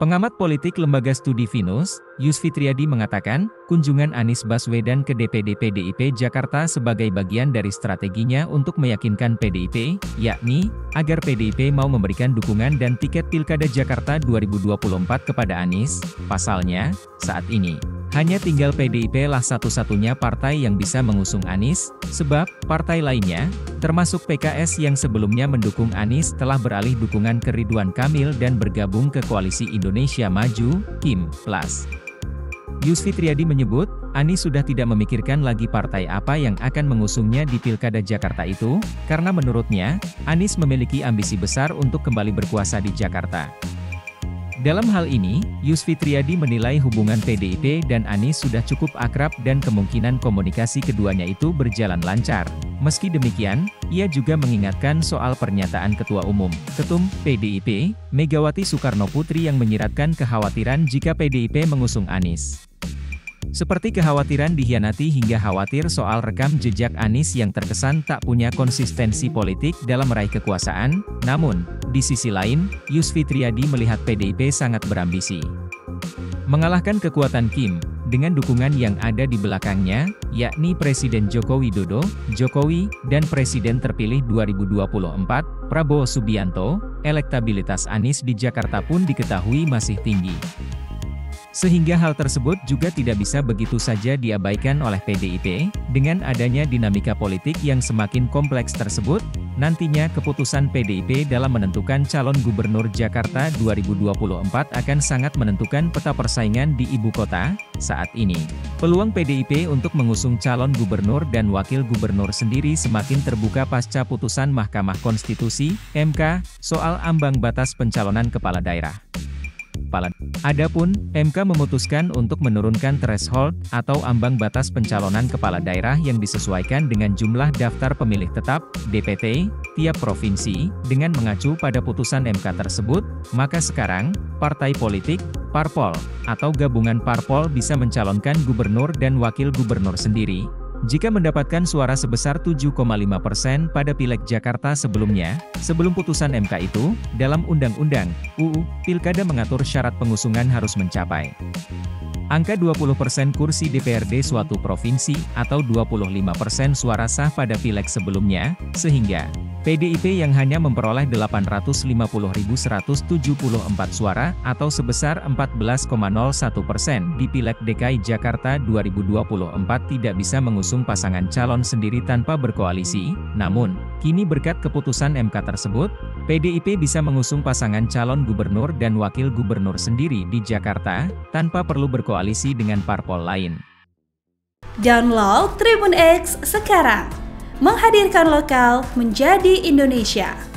Pengamat politik Lembaga Studi Vinus, Yusfi Triyadi mengatakan, kunjungan Anies Baswedan ke DPD PDIP Jakarta sebagai bagian dari strateginya untuk meyakinkan PDIP, yakni, agar PDIP mau memberikan dukungan dan tiket Pilkada Jakarta 2024 kepada Anies. Pasalnya, saat ini, hanya tinggal PDIP lah satu-satunya partai yang bisa mengusung Anies, sebab, partai lainnya, termasuk PKS yang sebelumnya mendukung Anies telah beralih dukungan ke Ridwan Kamil dan bergabung ke Koalisi Indonesia Maju, KIM+. Yusfi Triyadi menyebut, Anies sudah tidak memikirkan lagi partai apa yang akan mengusungnya di Pilkada Jakarta itu, karena menurutnya, Anies memiliki ambisi besar untuk kembali berkuasa di Jakarta. Dalam hal ini, Yusfi Triyadi menilai hubungan PDIP dan Anies sudah cukup akrab dan kemungkinan komunikasi keduanya itu berjalan lancar. Meski demikian, ia juga mengingatkan soal pernyataan Ketua Umum, Ketum, PDIP, Megawati Soekarnoputri yang menyiratkan kekhawatiran jika PDIP mengusung Anies. Seperti kekhawatiran dikhianati hingga khawatir soal rekam jejak Anies yang terkesan tak punya konsistensi politik dalam meraih kekuasaan, namun, di sisi lain, Yusfi Triyadi melihat PDIP sangat berambisi mengalahkan kekuatan KIM, dengan dukungan yang ada di belakangnya, yakni Presiden Joko Widodo, Jokowi, dan Presiden terpilih 2024, Prabowo Subianto. Elektabilitas Anies di Jakarta pun diketahui masih tinggi. Sehingga hal tersebut juga tidak bisa begitu saja diabaikan oleh PDIP, dengan adanya dinamika politik yang semakin kompleks tersebut, nantinya keputusan PDIP dalam menentukan calon gubernur Jakarta 2024 akan sangat menentukan peta persaingan di ibu kota. Saat ini, peluang PDIP untuk mengusung calon gubernur dan wakil gubernur sendiri semakin terbuka pasca putusan Mahkamah Konstitusi, MK, soal ambang batas pencalonan kepala daerah. Adapun, MK memutuskan untuk menurunkan threshold atau ambang batas pencalonan kepala daerah yang disesuaikan dengan jumlah daftar pemilih tetap, DPT, tiap provinsi. Dengan mengacu pada putusan MK tersebut, maka sekarang, partai politik, parpol, atau gabungan parpol bisa mencalonkan gubernur dan wakil gubernur sendiri. Jika mendapatkan suara sebesar 7,5% pada Pileg Jakarta sebelumnya, sebelum putusan MK itu, dalam Undang-Undang UU Pilkada mengatur syarat pengusungan harus mencapai angka 20% kursi DPRD suatu provinsi atau 25% suara sah pada Pileg sebelumnya, sehingga PDIP yang hanya memperoleh 850.174 suara atau sebesar 14,01% di Pileg DKI Jakarta 2024 tidak bisa mengusung pasangan calon sendiri tanpa berkoalisi. Namun, kini berkat keputusan MK tersebut, PDIP bisa mengusung pasangan calon gubernur dan wakil gubernur sendiri di Jakarta, tanpa perlu berkoalisi dengan parpol lain. Download Tribun X sekarang, menghadirkan lokal menjadi Indonesia.